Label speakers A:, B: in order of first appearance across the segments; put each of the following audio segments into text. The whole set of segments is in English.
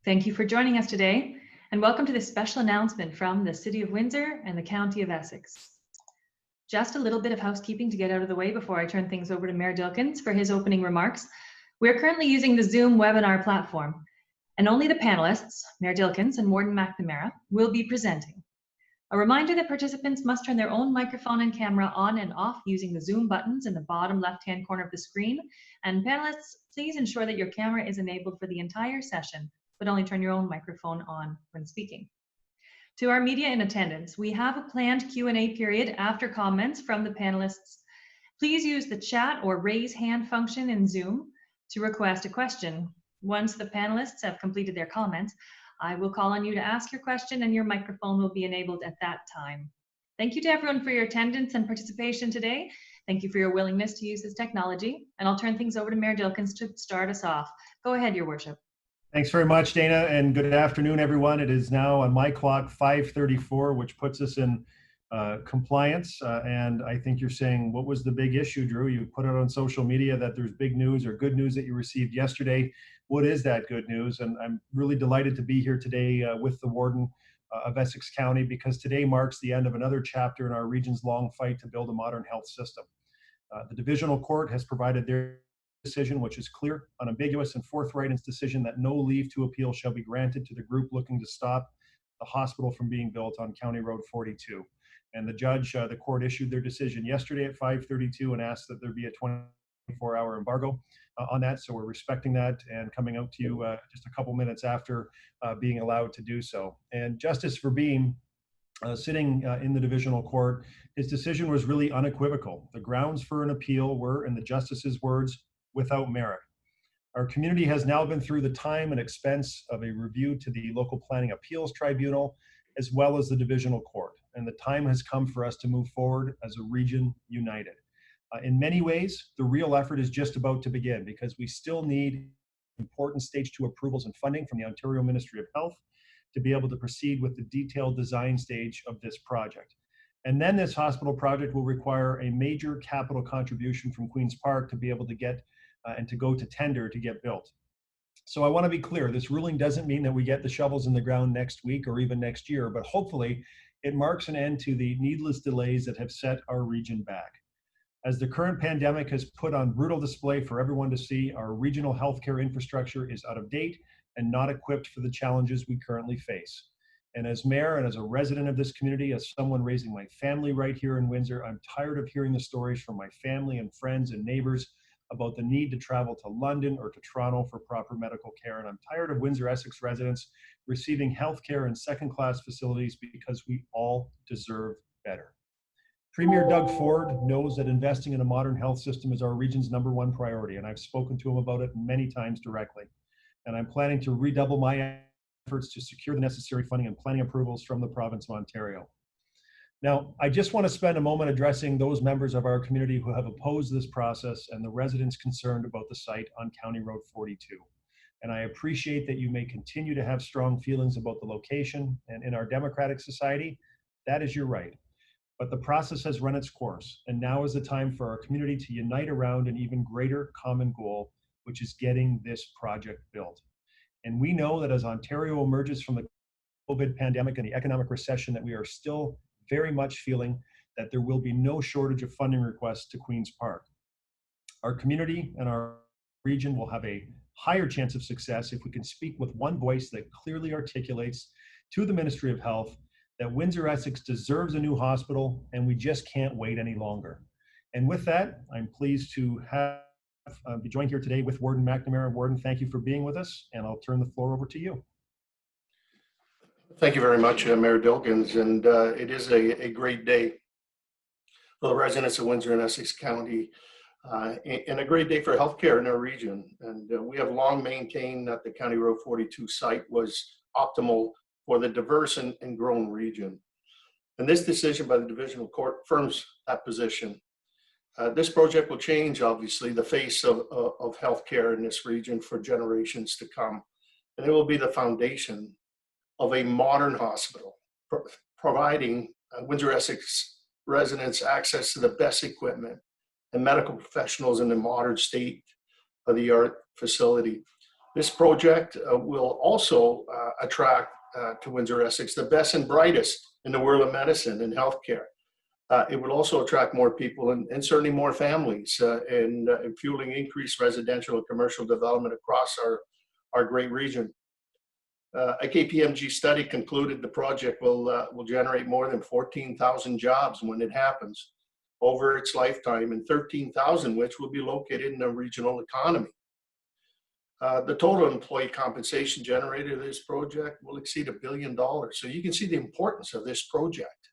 A: Thank you for joining us today, and welcome to this special announcement from the City of Windsor and the County of Essex. Just a little bit of housekeeping to get out of the way before I turn things over to Mayor Dilkens for his opening remarks. We're currently using the Zoom webinar platform, and only the panelists, Mayor Dilkens and Warden Mcnamara, will be presenting. A reminder that participants must turn their own microphone and camera on and off using the Zoom buttons in the bottom left-hand corner of the screen. And panelists, please ensure that your camera is enabled for the entire session, but only turn your own microphone on when speaking. To our media in attendance, we have a planned Q&A period after comments from the panelists. Please use the chat or raise hand function in Zoom to request a question. Once the panelists have completed their comments, I will call on you to ask your question and your microphone will be enabled at that time. Thank you to everyone for your attendance and participation today. Thank you for your willingness to use this technology. And I'll turn things over to Mayor Dilkens to start us off. Go ahead, Your Worship.
B: Thanks very much, Dana, and good afternoon, everyone. It is now on my clock 5:34, which puts us in compliance. And I think you're saying, what was the big issue, Drew? You put it on social media that there's big news or good news that you received yesterday. What is that good news? And I'm really delighted to be here today with the Warden of Essex County, because today marks the end of another chapter in our region's long fight to build a modern health system. The Divisional Court has provided their decision, which is clear, unambiguous, and forthright in its decision that no leave to appeal shall be granted to the group looking to stop the hospital from being built on County Road 42. And the court issued their decision yesterday at 5:32 and asked that there be a 24-hour embargo on that. So we're respecting that and coming out to you just a couple minutes after being allowed to do so. And Justice Verbeam, sitting in the Divisional Court, his decision was really unequivocal. The grounds for an appeal were, in the Justice's words, without merit. Our community has now been through the time and expense of a review to the Local Planning Appeals Tribunal, as well as the Divisional Court. And the time has come for us to move forward as a region united. In many ways, the real effort is just about to begin, because we still need important stage 2 approvals and funding from the Ontario Ministry of Health to be able to proceed with the detailed design stage of this project. And then this hospital project will require a major capital contribution from Queen's Park to be able to get and to go to tender to get built. So I want to be clear, this ruling doesn't mean that we get the shovels in the ground next week or even next year, but hopefully it marks an end to the needless delays that have set our region back. As the current pandemic has put on brutal display for everyone to see, our regional healthcare infrastructure is out of date and not equipped for the challenges we currently face. And as mayor and as a resident of this community, as someone raising my family right here in Windsor, I'm tired of hearing the stories from my family and friends and neighbors about the need to travel to London or to Toronto for proper medical care. And I'm tired of Windsor Essex residents receiving healthcare in second-class facilities, because we all deserve better. Premier Doug Ford knows that investing in a modern health system is our region's #1 priority, and I've spoken to him about it many times directly. And I'm planning to redouble my efforts to secure the necessary funding and planning approvals from the province of Ontario. Now, I just want to spend a moment addressing those members of our community who have opposed this process and the residents concerned about the site on County Road 42. And I appreciate that you may continue to have strong feelings about the location, and in our democratic society, that is your right. But the process has run its course, and now is the time for our community to unite around an even greater common goal, which is getting this project built. And we know that as Ontario emerges from the COVID pandemic and the economic recession that we are still very much feeling, that there will be no shortage of funding requests to Queen's Park. Our community and our region will have a higher chance of success if we can speak with one voice that clearly articulates to the Ministry of Health that Windsor Essex deserves a new hospital, and we just can't wait any longer. And with that, I'm pleased to be joined here today with Warden Mcnamara. Warden, thank you for being with us, and I'll turn the floor over to you.
C: Thank you very much, Mayor Dilkens, and it is a great day for the residents of Windsor and Essex County, and a great day for healthcare in our region. And we have long maintained that the County Road 42 site was optimal for the diverse and growing region. And this decision by the Divisional Court affirms that position. This project will change, obviously, the face of healthcare in this region for generations to come. And it will be the foundation of a modern hospital, providing Windsor Essex residents access to the best equipment and medical professionals in the modern state-of-the-art facility. This project will also attract to Windsor, Essex, the best and brightest in the world of medicine and healthcare. It will also attract more people and certainly more families and fueling increased residential and commercial development across our great region. A KPMG study concluded the project will generate more than 14,000 jobs when it happens over its lifetime, and 13,000 which will be located in the regional economy. The total employee compensation generated in this project will exceed $1 billion. So you can see the importance of this project.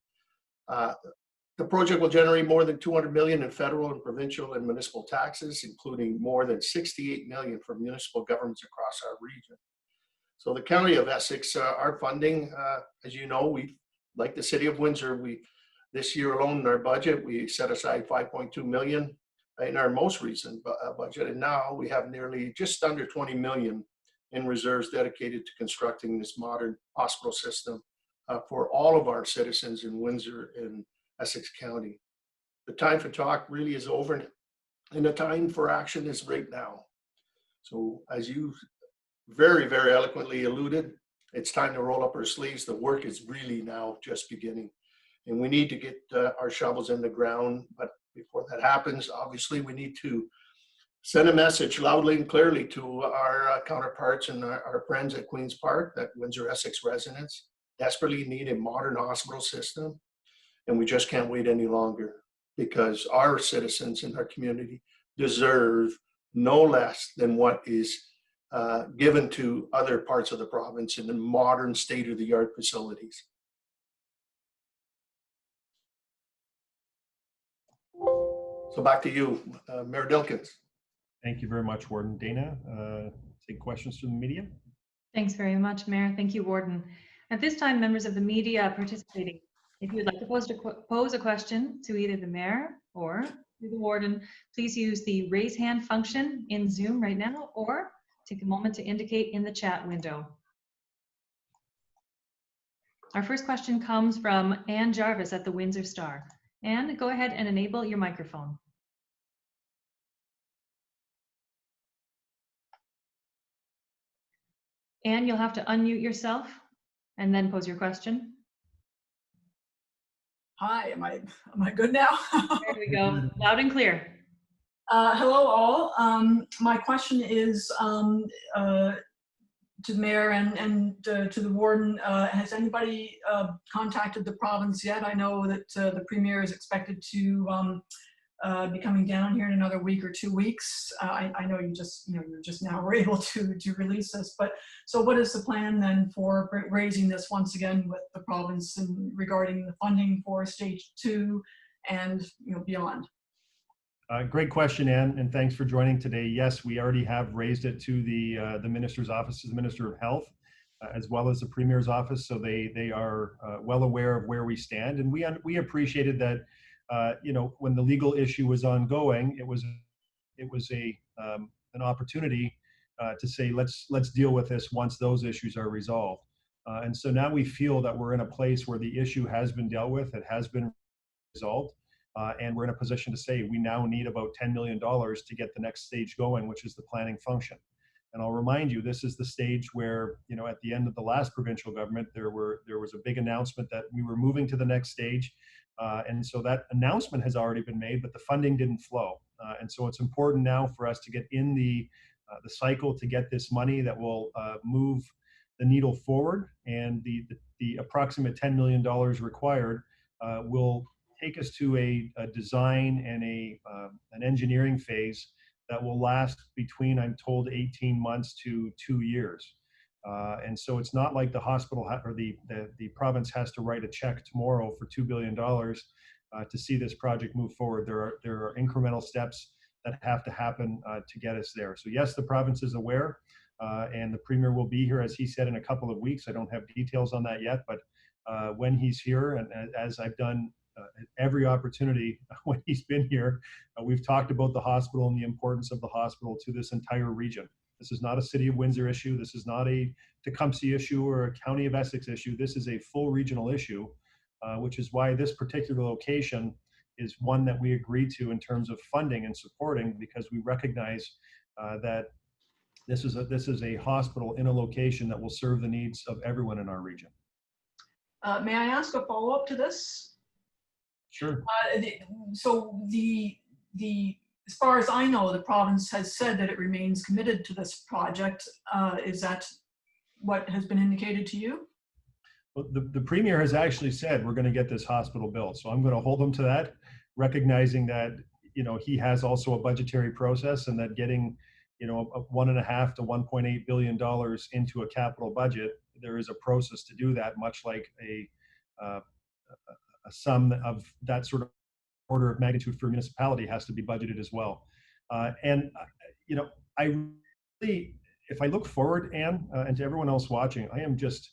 C: The project will generate more than $200 million in federal and provincial and municipal taxes, including more than $68 million from municipal governments across our region. So the County of Essex, our funding, as you know, like the City of Windsor, this year alone in our budget, we set aside $5.2 million in our most recent budget, and now we have nearly just under 20 million in reserves dedicated to constructing this modern hospital system for all of our citizens in Windsor and Essex County. The time for talk really is over, and the time for action is right now. So as you very, very eloquently alluded, it's time to roll up our sleeves. The work is really now just beginning, and we need to get our shovels in the ground. But before that happens, obviously, we need to send a message loudly and clearly to our counterparts and our friends at Queen's Park that Windsor Essex residents desperately need a modern hospital system. And we just can't wait any longer, because our citizens in our community deserve no less than what is given to other parts of the province in the modern state-of-the-art facilities. So back to you, Mayor Dilkens.
B: Thank you very much, Warden. Dana, take questions from the media.
A: Thanks very much, Mayor. Thank you, Warden. At this time, members of the media participating, if you would like to pose a question to either the Mayor or to the Warden, please use the raise hand function in Zoom right now, or take a moment to indicate in the chat window. Our first question comes from Ann Jarvis at the Windsor Star. Ann, go ahead and enable your microphone. Ann, you'll have to unmute yourself and then pose your question.
D: Hi, am I good now?
A: There we go, loud and clear.
D: Hello all. My question is to the Mayor and to the Warden. Has anybody contacted the province yet? I know that the Premier is expected to be coming down here in another week or 2 weeks. I know you just now were able to release this, but so what is the plan then for raising this once again with the province and regarding the funding for stage 2 and beyond?
B: Great question, Ann, and thanks for joining today. Yes, we already have raised it to the Minister's office, the Minister of Health, as well as the Premier's office, so they are well aware of where we stand, and we appreciated that. When the legal issue was ongoing, it was an opportunity to say let's deal with this once those issues are resolved, and so now we feel that we're in a place where the issue has been dealt with, it has been resolved. And we're in a position to say we now need about $10 million to get the next stage going, which is the planning function. And I'll remind you, this is the stage where, at the end of the last provincial government, there was a big announcement that we were moving to the next stage. And so that announcement has already been made, but the funding didn't flow. And so it's important now for us to get in the cycle to get this money that will move the needle forward. And the approximate $10 million required will take us to a design and an engineering phase that will last between, I'm told, 18 months to 2 years. And so it's not like the hospital or the province has to write a check tomorrow for $2 billion to see this project move forward. There are incremental steps that have to happen to get us there. So yes, the province is aware, and the Premier will be here, as he said, in a couple of weeks. I don't have details on that yet, but when he's here, and as I've done every opportunity when he's been here, we've talked about the hospital and the importance of the hospital to this entire region. This is not a City of Windsor issue. This is not a Tecumseh issue or a County of Essex issue. This is a full regional issue, which is why this particular location is one that we agreed to in terms of funding and supporting, because we recognize that This is a hospital in a location that will serve the needs of everyone in our region.
D: May I ask a follow-up to this?
B: Sure.
D: So as far as I know, the province has said that it remains committed to this project. Is that what has been indicated to you?
B: Well, the Premier has actually said we're going to get this hospital built. So I'm going to hold him to that, recognizing that, he has also a budgetary process, and that getting, $1.5 to $1.8 billion into a capital budget, there is a process to do that, much like a sum of that sort of order of magnitude for a municipality has to be budgeted as well. And I really, if I look forward, Anne, and to everyone else watching, I am just,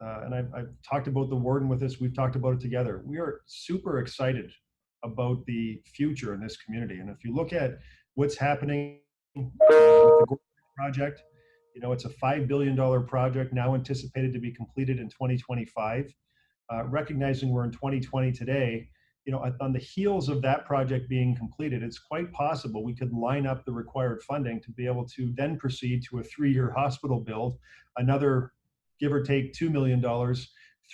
B: and I've talked about the warden with us, we've talked about it together. We are super excited about the future in this community. And if you look at what's happening with the project, it's a $5 billion project now anticipated to be completed in 2025. Recognizing we're in 2020 today, on the heels of that project being completed, it's quite possible we could line up the required funding to be able to then proceed to a 3-year hospital build. Another, give or take, $2 million.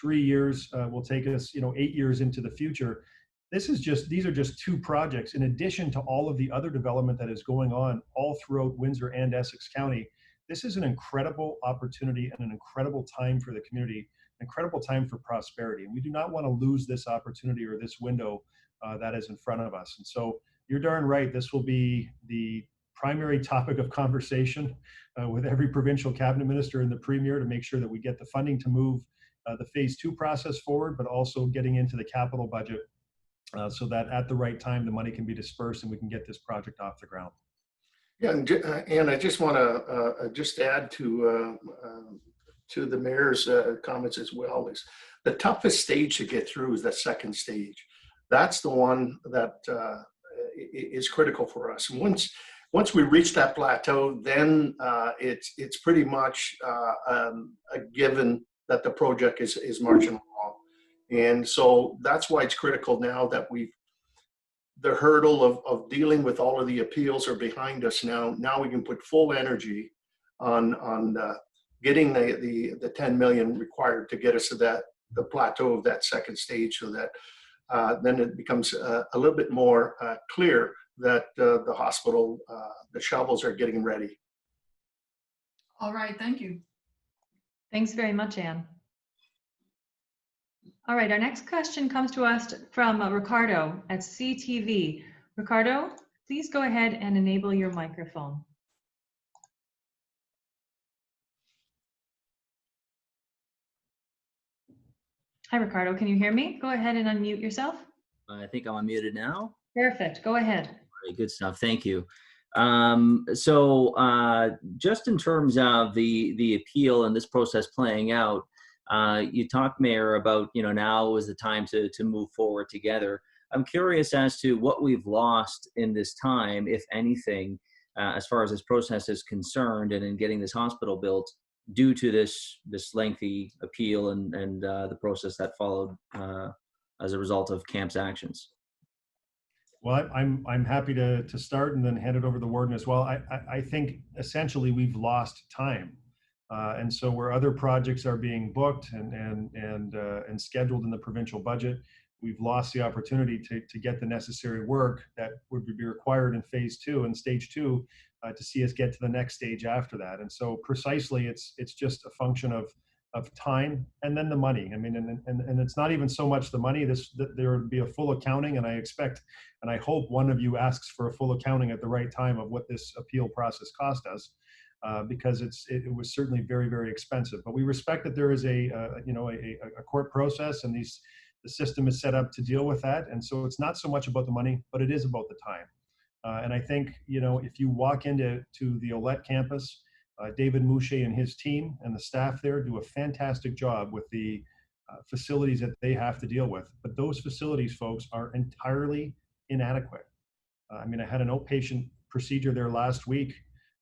B: 3 years will take us, 8 years into the future. These are just 2 projects in addition to all of the other development that is going on all throughout Windsor and Essex County. This is an incredible opportunity and an incredible time for the community, an incredible time for prosperity. And we do not want to lose this opportunity or this window that is in front of us. And so you're darn right, this will be the primary topic of conversation with every provincial cabinet minister and the Premier to make sure that we get the funding to move the phase 2 process forward, but also getting into the capital budget so that at the right time, the money can be dispersed and we can get this project off the ground.
C: Yeah, and I just want to just add to the mayor's comments as well. Is the toughest stage to get through is that second stage. That's the one that is critical for us. And once we reach that plateau, then it's pretty much a given that the project is marching along. And so that's why it's critical now that the hurdle of dealing with all of the appeals are behind us now. Now we can put full energy on getting the 10 million required to get us to the plateau of that second stage, so that then it becomes a little bit more clear that the hospital, the shovels are getting ready.
D: All right, thank you.
A: Thanks very much, Anne. All right, our next question comes to us from Ricardo at CTV. Ricardo, please go ahead and enable your microphone. Hi, Ricardo, can you hear me? Go ahead and unmute yourself.
E: I think I'm unmuted now.
A: Perfect, go ahead.
E: All right, good stuff, thank you. Just in terms of the appeal and this process playing out, you talked, Mayor, about, now is the time to move forward together. I'm curious as to what we've lost in this time, if anything, as far as this process is concerned and in getting this hospital built due to this lengthy appeal and the process that followed as a result of CAMP's actions.
B: Well, I'm happy to start and then hand it over to the warden as well. I think essentially we've lost time. And so where other projects are being booked and scheduled in the provincial budget, we've lost the opportunity to get the necessary work that would be required in phase 2 and stage 2 to see us get to the next stage after that. And so precisely, it's just a function of time and then the money. I mean, and it's not even so much the money. There would be a full accounting, and I expect and I hope one of you asks for a full accounting at the right time of what this appeal process cost us. Because it was certainly very, very expensive. But we respect that there is a court process, and the system is set up to deal with that. And so it's not so much about the money, but it is about the time. And I think, if you walk into the Olette campus, David Mouche and his team and the staff there do a fantastic job with the facilities that they have to deal with. But those facilities, folks, are entirely inadequate. I mean, I had an outpatient procedure there last week.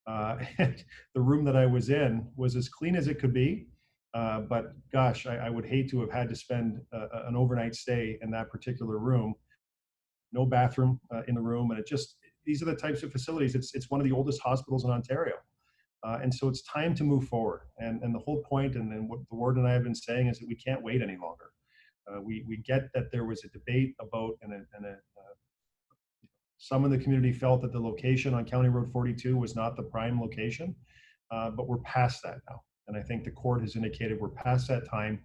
B: And the room that I was in was as clean as it could be. But gosh, I would hate to have had to spend an overnight stay in that particular room. No bathroom in the room. And these are the types of facilities. It's one of the oldest hospitals in Ontario. And so it's time to move forward. And the whole point, and what the warden and I have been saying, is that we can't wait any longer. We get that there was a debate about, some in the community felt that the location on County Road 42 was not the prime location, but we're past that now. And I think the court has indicated we're past that time.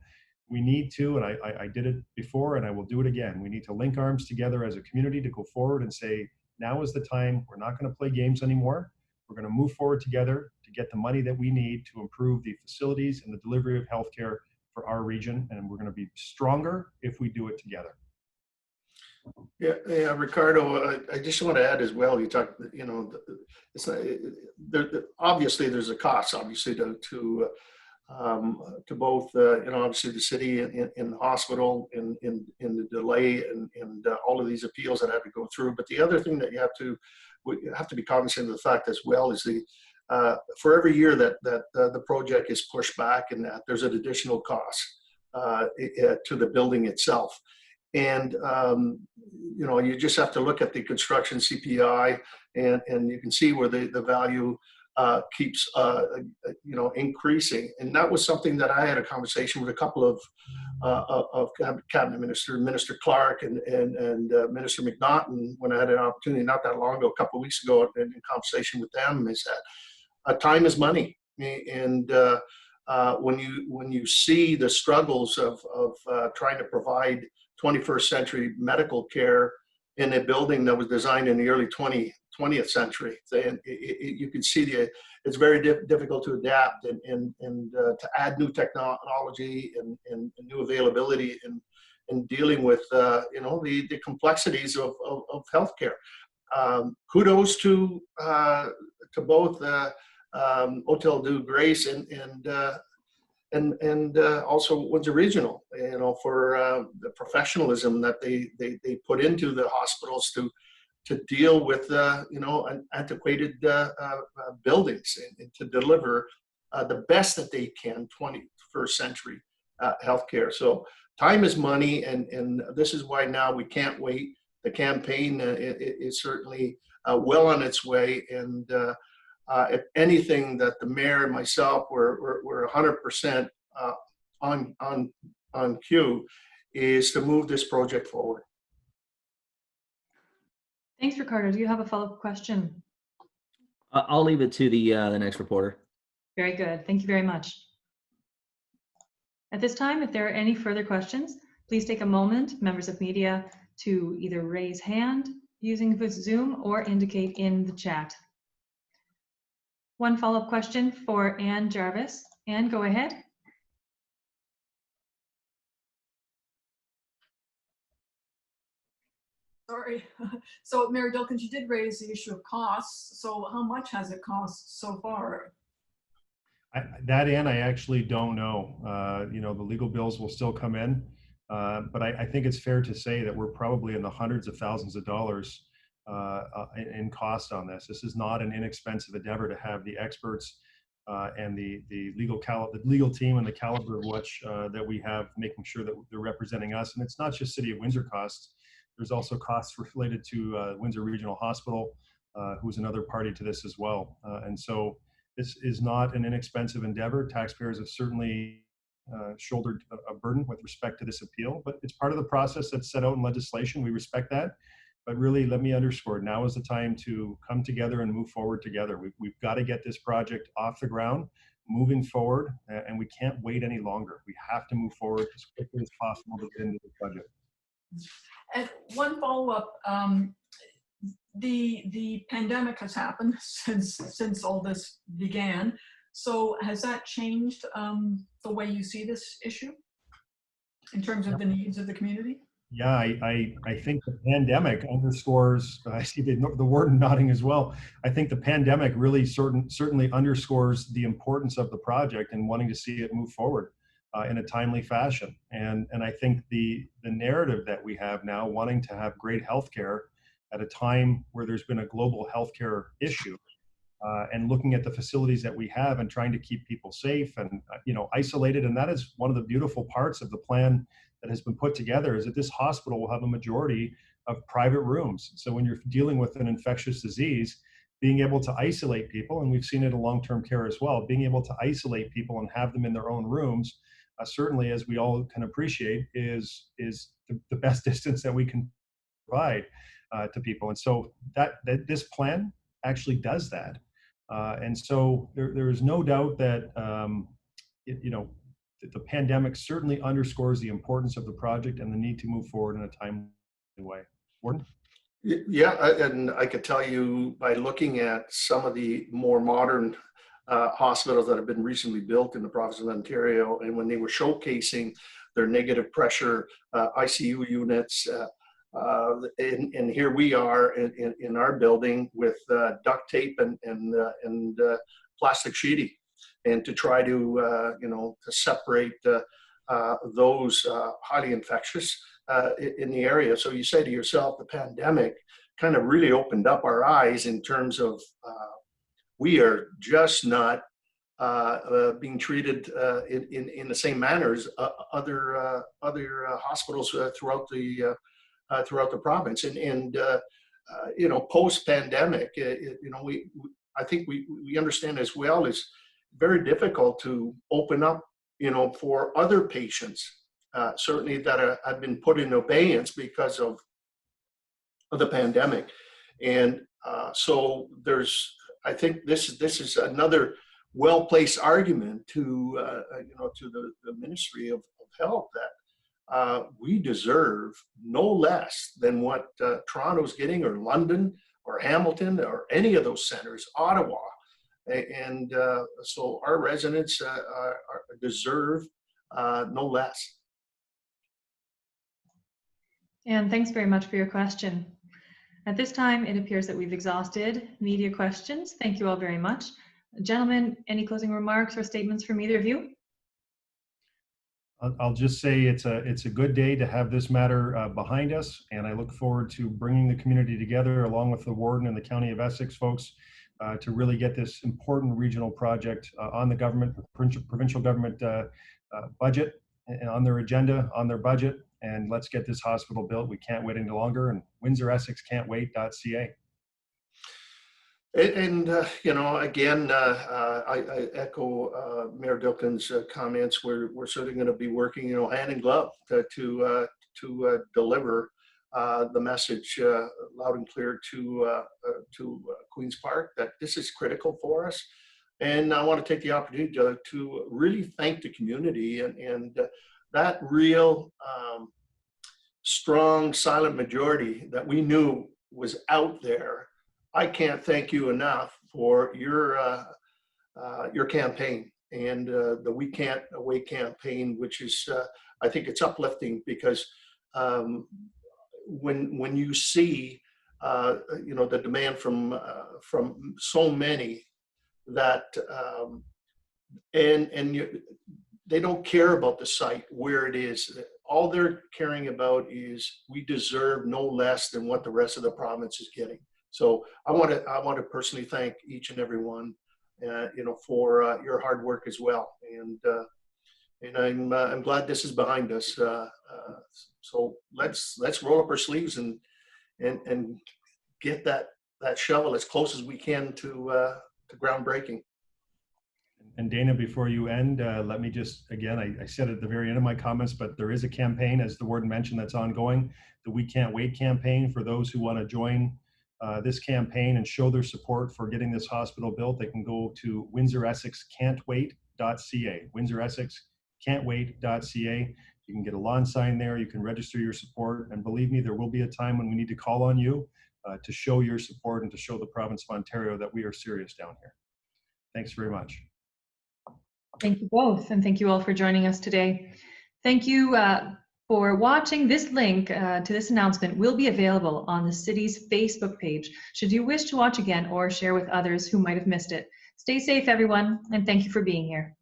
B: We need to, and I did it before and I will do it again, we need to link arms together as a community to go forward and say, now is the time. We're not going to play games anymore. We're going to move forward together to get the money that we need to improve the facilities and the delivery of healthcare for our region. And we're going to be stronger if we do it together.
C: Yeah, Ricardo, I just want to add as well, you talked, it's not, obviously there's a cost, obviously, to both, obviously the city in the hospital, in the delay and all of these appeals that have to go through. But the other thing that you have to be cognizant of the fact as well is for every year that the project is pushed back, and that there's an additional cost to the building itself. And, you just have to look at the construction CPI, and you can see where the value keeps, increasing. And that was something that I had a conversation with a couple of cabinet ministers, Minister Clark and Minister McNaughton, when I had an opportunity not that long ago, a couple of weeks ago, in conversation with them, is that time is money. And when you see the struggles of trying to provide 21st century medical care in a building that was designed in the early 20th century, and you can see it's very difficult to adapt and to add new technology and new availability in dealing with the complexities of healthcare. Kudos to both Hotel de Grace and also Windsor Regional, for the professionalism that they put into the hospitals to deal with antiquated buildings and to deliver the best that they can 21st century healthcare. So time is money, and this is why now we can't wait. The campaign is certainly well on its way, and if anything, that the mayor and myself were 100% on cue, is to move this project forward.
A: Thanks, Ricardo. Do you have a follow-up question?
E: I'll leave it to the next reporter.
A: Very good. Thank you very much. At this time, if there are any further questions, please take a moment, members of media, to either raise hand using Zoom or indicate in the chat. One follow-up question for Ann Jarvis. Ann, go ahead.
D: Sorry. So Mayor Dilkens, you did raise the issue of costs. So how much has it cost so far?
B: That, Ann, I actually don't know. The legal bills will still come in, but I think it's fair to say that we're probably in the hundreds of thousands of dollars in cost on this. This is not an inexpensive endeavor to have the experts and the legal team and the caliber of which that we have, making sure that they're representing us. And it's not just City of Windsor costs. There's also costs related to Windsor Regional Hospital, who's another party to this as well. And so this is not an inexpensive endeavor. Taxpayers have certainly shouldered a burden with respect to this appeal, but it's part of the process that's set out in legislation. We respect that. But really, let me underscore, now is the time to come together and move forward together. We've got to get this project off the ground, moving forward, and we can't wait any longer. We have to move forward as quickly as possible to get into the budget.
D: And one follow-up, the pandemic has happened since all this began. So has that changed the way you see this issue in terms of the needs of the community?
B: Yeah, I think the pandemic underscores, I see the warden nodding as well. I think the pandemic really certainly underscores the importance of the project and wanting to see it move forward in a timely fashion. And I think the narrative that we have now, wanting to have great healthcare at a time where there's been a global healthcare issue, and looking at the facilities that we have and trying to keep people safe and isolated. And that is one of the beautiful parts of the plan that has been put together, is that this hospital will have a majority of private rooms. So when you're dealing with an infectious disease, being able to isolate people, and we've seen it in long-term care as well, being able to isolate people and have them in their own rooms, certainly, as we all can appreciate, is the best distance that we can provide to people. And so that this plan actually does that. And so there is no doubt that the pandemic certainly underscores the importance of the project and the need to move forward in a timely way. Warden?
C: Yeah, and I could tell you by looking at some of the more modern hospitals that have been recently built in the province of Ontario, and when they were showcasing their negative pressure ICU units, and here we are in our building with duct tape and plastic sheeting, and to try to to separate those highly infectious in the area. So you say to yourself, the pandemic kind of really opened up our eyes in terms of we are just not being treated in the same manner as other hospitals throughout the province. And post-pandemic, I think we understand as well, it's very difficult to open up, for other patients, certainly that have been put in abeyance because of the pandemic. And so I think this is another well-placed argument to the Ministry of Health that we deserve no less than what Toronto's getting, or London, or Hamilton, or any of those centers, Ottawa. And so our residents deserve no less.
A: And thanks very much for your question. At this time, it appears that we've exhausted media questions. Thank you all very much. Gentlemen, any closing remarks or statements from either of you?
B: I'll just say it's a good day to have this matter behind us, and I look forward to bringing the community together along with the Warden and the County of Essex folks to really get this important regional project on the government, provincial government budget, and on their agenda, on their budget, and let's get this hospital built. We can't wait any longer, and Windsor Essex can't wait.ca.
C: And again, I echo Mayor Dilkin's comments. We're certainly going to be working, hand in glove to deliver the message loud and clear to Queen's Park that this is critical for us. And I want to take the opportunity to really thank the community and that real strong silent majority that we knew was out there. I can't thank you enough for your campaign and the We Can't Wait campaign, which is I think it's uplifting because when you see the demand from so many that they don't care about the site where it is. All they're caring about is we deserve no less than what the rest of the province is getting. So I want to personally thank each and every one, for your hard work as well. And I'm glad this is behind us. So let's roll up our sleeves and get that shovel as close as we can to groundbreaking.
B: And Dana, before you end, let me just, again, I said at the very end of my comments, but there is a campaign, as the Warden mentioned, that's ongoing, the We Can't Wait campaign. For those who want to join this campaign and show their support for getting this hospital built, they can go to WindsorEssexCan'tWait.ca, WindsorEssexCan'tWait.ca. You can get a lawn sign there, you can register your support, and believe me, there will be a time when we need to call on you to show your support and to show the province of Ontario that we are serious down here. Thanks very much.
A: Thank you both, and thank you all for joining us today. Thank you for watching. This link to this announcement will be available on the city's Facebook page should you wish to watch again or share with others who might have missed it. Stay safe, everyone, and thank you for being here.